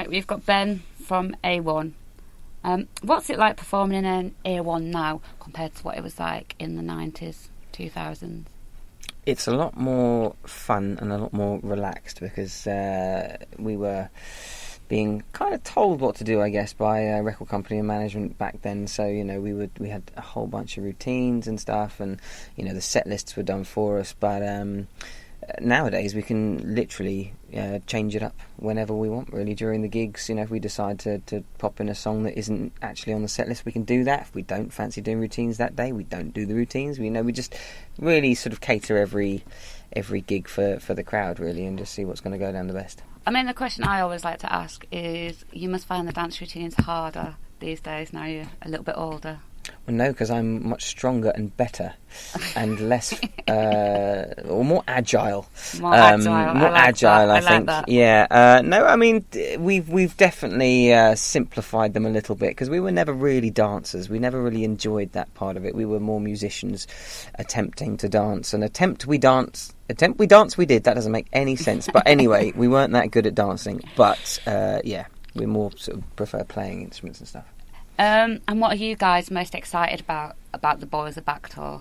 Right, we've got Ben from A1. What's it like performing in an A1 now compared to what it was like in the 90s, 2000s? It's a lot more fun and a lot more relaxed because we were being kind of told what to do, I guess, by a record company and management back then. So, we had a whole bunch of routines and stuff, and, the set lists were done for us. But nowadays we can literally change it up whenever we want, really, during the gigs. If we decide to pop in a song that isn't actually on the set list, we can do that. If we don't fancy doing routines that day, we don't do the routines. We just really sort of cater every gig for the crowd, really, and just see what's going to go down the best. I mean, the question I always like to ask is, you must find the dance routines harder these days now you're a little bit older. Well, no, because I'm much stronger and better and less, or more agile. More agile. I think. Like that. Yeah. No, I mean, we've definitely simplified them a little bit because we were never really dancers. We never really enjoyed that part of it. We were more musicians attempting to dance. And attempt we dance we did. That doesn't make any sense. But anyway, we weren't that good at dancing. But, we more sort of prefer playing instruments and stuff. And what are you guys most excited about the Boys Are Back tour?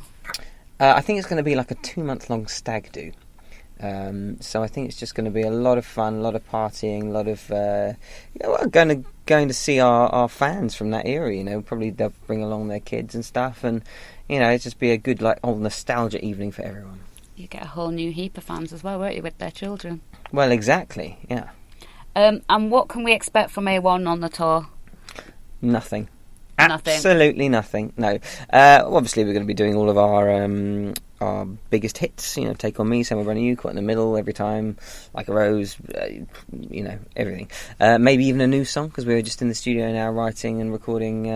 I think it's going to be like a 2-month-long stag do. So I think it's just going to be a lot of fun, a lot of partying, a lot of going to see our fans from that era. Probably they'll bring along their kids and stuff, and it's just be a good old nostalgia evening for everyone. You get a whole new heap of fans as well, won't you, with their children? Well, exactly, yeah. And what can we expect from A1 on the tour? Nothing. Absolutely nothing. No. Obviously, we're going to be doing all of our biggest hits. Take On Me, Summer Running You, Caught in the Middle, Every Time, Like a Rose. Everything. Maybe even a new song because we're just in the studio now writing and recording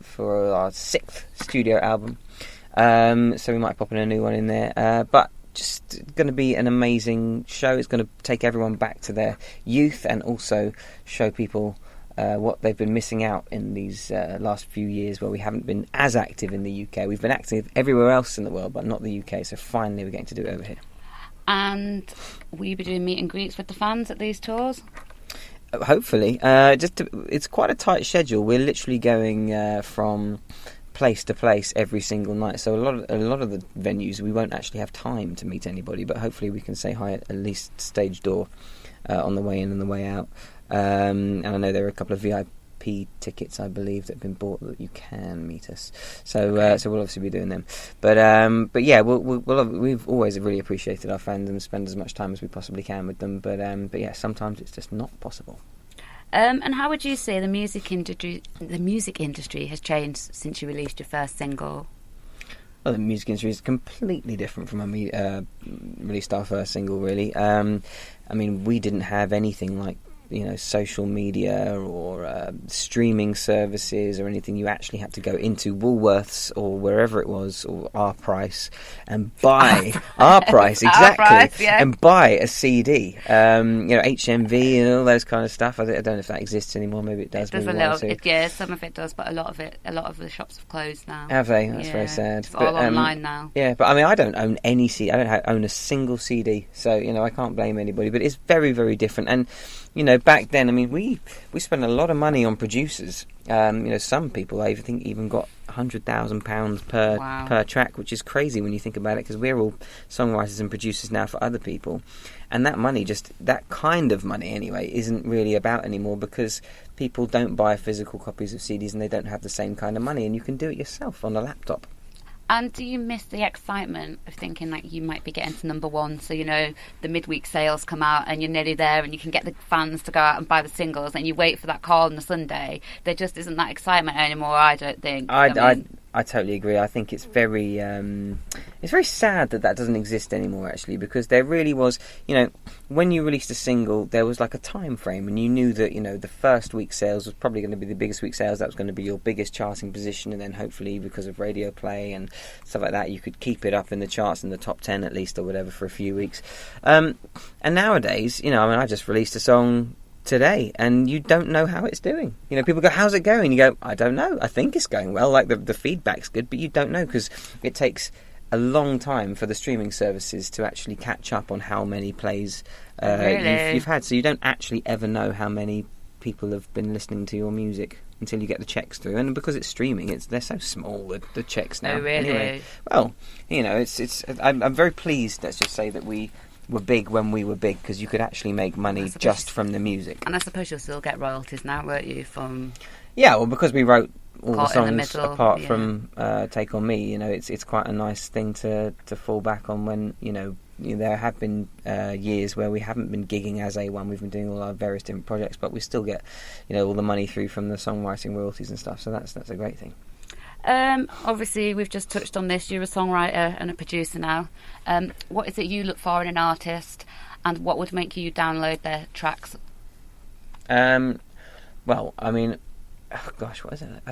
for our 6th studio album. So we might pop in a new one in there. But just going to be an amazing show. It's going to take everyone back to their youth and also show people what they've been missing out in these last few years where we haven't been as active in the UK. We've been active everywhere else in the world, but not the UK, so finally we're getting to do it over here. And will you be doing meet and greets with the fans at these tours? Hopefully. It's quite a tight schedule. We're literally going from place to place every single night, so a lot of the venues we won't actually have time to meet anybody, but hopefully we can say hi at least stage door on the way in and the way out. And I know there are a couple of VIP tickets, I believe, that have been bought that you can meet us. So we'll obviously be doing them. But yeah, we've always really appreciated our fans and spend as much time as we possibly can with them. But yeah, sometimes it's just not possible. And how would you say the music industry has changed since you released your first single? Well, the music industry is completely different from when we released our first single, really. I mean, we didn't have anything like social media or streaming services or anything. You actually had to go into Woolworths or wherever it was, or Our Price, and buy Our Price, exactly, Our Price, yeah. And buy a CD. HMV and all those kind of stuff. I don't know if that exists anymore. Maybe it does. It does a little. Yeah, some of it does, but a lot of the shops have closed now. Have they? That's very sad. It's all online now. Yeah, but I mean, I don't own any CD. I don't own a single CD, so I can't blame anybody. But it's very, very different. And back then, I mean, we spent a lot of money on producers. Some people I think even got £100,000 per track, which is crazy when you think about it, because we're all songwriters and producers now for other people, and that money, just that kind of money anyway, isn't really about anymore because people don't buy physical copies of CDs and they don't have the same kind of money, and you can do it yourself on a laptop. And do you miss the excitement of thinking like you might be getting to number one? So, the midweek sales come out and you're nearly there and you can get the fans to go out and buy the singles and you wait for that call on the Sunday. There just isn't that excitement anymore, I don't think. I totally agree. I think it's very sad that doesn't exist anymore, actually, because there really was, when you released a single, there was like a time frame, and you knew that, the first week's sales was probably going to be the biggest week's sales. That was going to be your biggest charting position, and then hopefully because of radio play and stuff like that, you could keep it up in the charts in the top 10 at least or whatever for a few weeks. And nowadays, I just released a song today and you don't know how it's doing. People go, how's it going? You go, I don't know, I think it's going well, like the feedback's good, but you don't know because it takes a long time for the streaming services to actually catch up on how many plays you've had, so you don't actually ever know how many people have been listening to your music until you get the checks through. And because it's streaming, they're so small, the checks now. Oh, really? Anyway, well, I'm very pleased, let's just say, that we were big when we were big, because you could actually make money just from the music. And I suppose you'll still get royalties now, won't you, from... Yeah, well, because we wrote all the songs middle, apart from Take On Me, it's quite a nice thing to fall back on when, there have been years where we haven't been gigging as A1. We've been doing all our various different projects, but we still get, all the money through from the songwriting royalties and stuff. So that's a great thing. Obviously, we've just touched on this. You're a songwriter and a producer now. What is it you look for in an artist, and what would make you download their tracks? Well, I mean, what is it?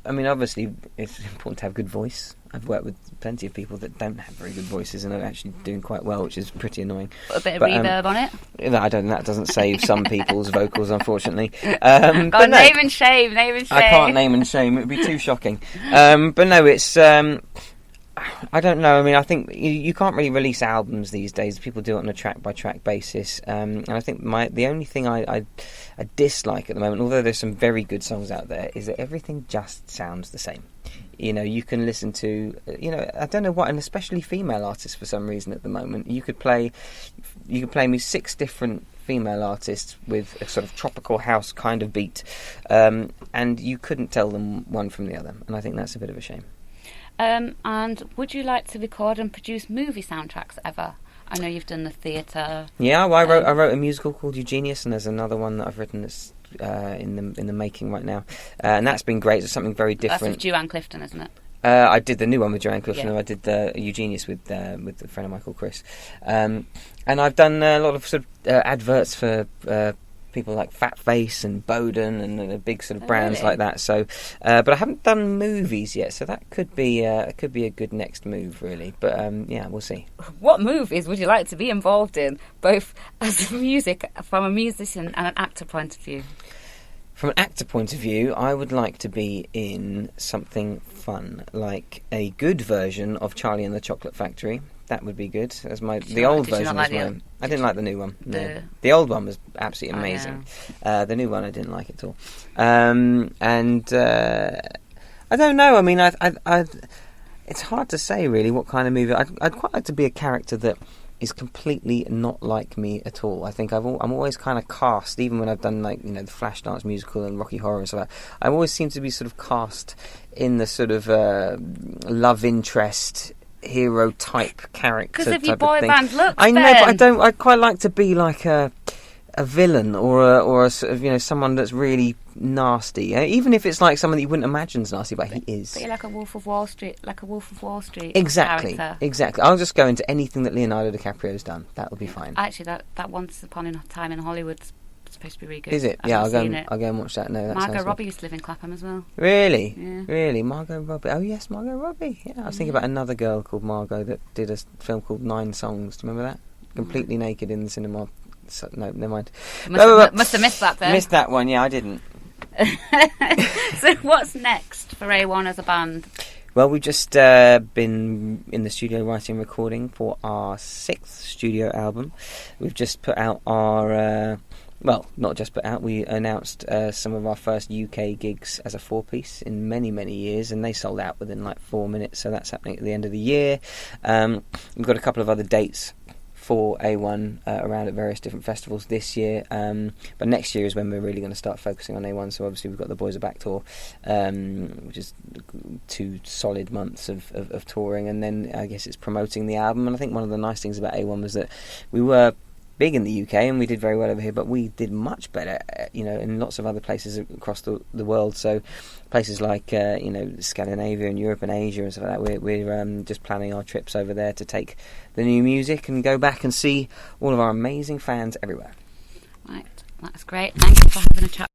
Obviously, it's important to have good voice. I've worked with plenty of people that don't have very good voices and are actually doing quite well, which is pretty annoying. Put a bit of reverb on it? That doesn't save some people's vocals, unfortunately. Name and shame. I can't name and shame. It would be too shocking. But no, it's... I don't know. I mean, I think you can't really release albums these days. People do it on a track-by-track basis. And I think the only thing I dislike at the moment, although there's some very good songs out there, is that everything just sounds the same. You can listen to, I don't know what, and especially female artists for some reason at the moment. You could play me 6 different female artists with a sort of tropical house kind of beat, and you couldn't tell them one from the other. And I think that's a bit of a shame. And would you like to record and produce movie soundtracks ever? I know you've done the theatre. Yeah, well, I wrote a musical called Eugenius, and there's another one that I've written that's in the making right now, and that's been great. It's something very different. That's with Joanne Clifton, isn't it? I did the new one with Joanne Clifton, yeah. and I did the Eugenius with a friend of mine called Chris, and I've done a lot of sort of adverts for people like Fat Face and Bowden and the big sort of brands like that. So, but I haven't done movies yet, so that could be a good next move, really. But yeah, we'll see. What movies would you like to be involved in, both as from a musician and an actor point of view? From an actor point of view, I would like to be in something fun, like a good version of Charlie and the Chocolate Factory. That would be good. As the old version was mine. I didn't like the new one. No. The old one was absolutely amazing. Yeah. The new one I didn't like at all. And I don't know. I mean, it's hard to say really what kind of movie. I'd quite like to be a character that is completely not like me at all. I think I'm always kind of cast, even when I've done the Flashdance musical and Rocky Horror and stuff like that. I always seem to be sort of cast in the sort of love interest hero type character. Because of your boy band looks. I know, but I'd quite like to be like a villain or a sort of someone that's really nasty. Even if it's like someone that you wouldn't imagine is nasty, but he is. But you're like a Wolf of Wall Street, Exactly, character. Exactly. I'll just go into anything that Leonardo DiCaprio's done. That'll be fine. Actually, that Once Upon a Time in Hollywood's supposed to be really good. Is it? Yeah, I'll go and watch that. No, that Margot sounds Robbie used to live in Clapham as well. Really? Yeah. Really? Margot Robbie. Oh yes, Margot Robbie. Yeah, I was thinking about another girl called Margot that did a film called 9 Songs. Do you remember that? Completely naked in the cinema. So, no, never mind. Must have missed that then. Missed that one, yeah, I didn't. So what's next for A1 as a band? Well, we've just been in the studio writing and recording for our 6th studio album. We've just put out our... not just put out, we announced some of our first UK gigs as a 4-piece in many, many years, and they sold out within like 4 minutes, so that's happening at the end of the year. We've got a couple of other dates for A1 around at various different festivals this year, but next year is when we're really going to start focusing on A1. So obviously we've got the Boys Are Back tour, which is 2 solid months of touring, and then I guess it's promoting the album. And I think one of the nice things about A1 was that we were big in the UK and we did very well over here, but we did much better in lots of other places across the world. So places like Scandinavia and Europe and Asia and stuff like that, we're just planning our trips over there to take the new music and go back and see all of our amazing fans everywhere. Right, that's great. Thank you for having a chat.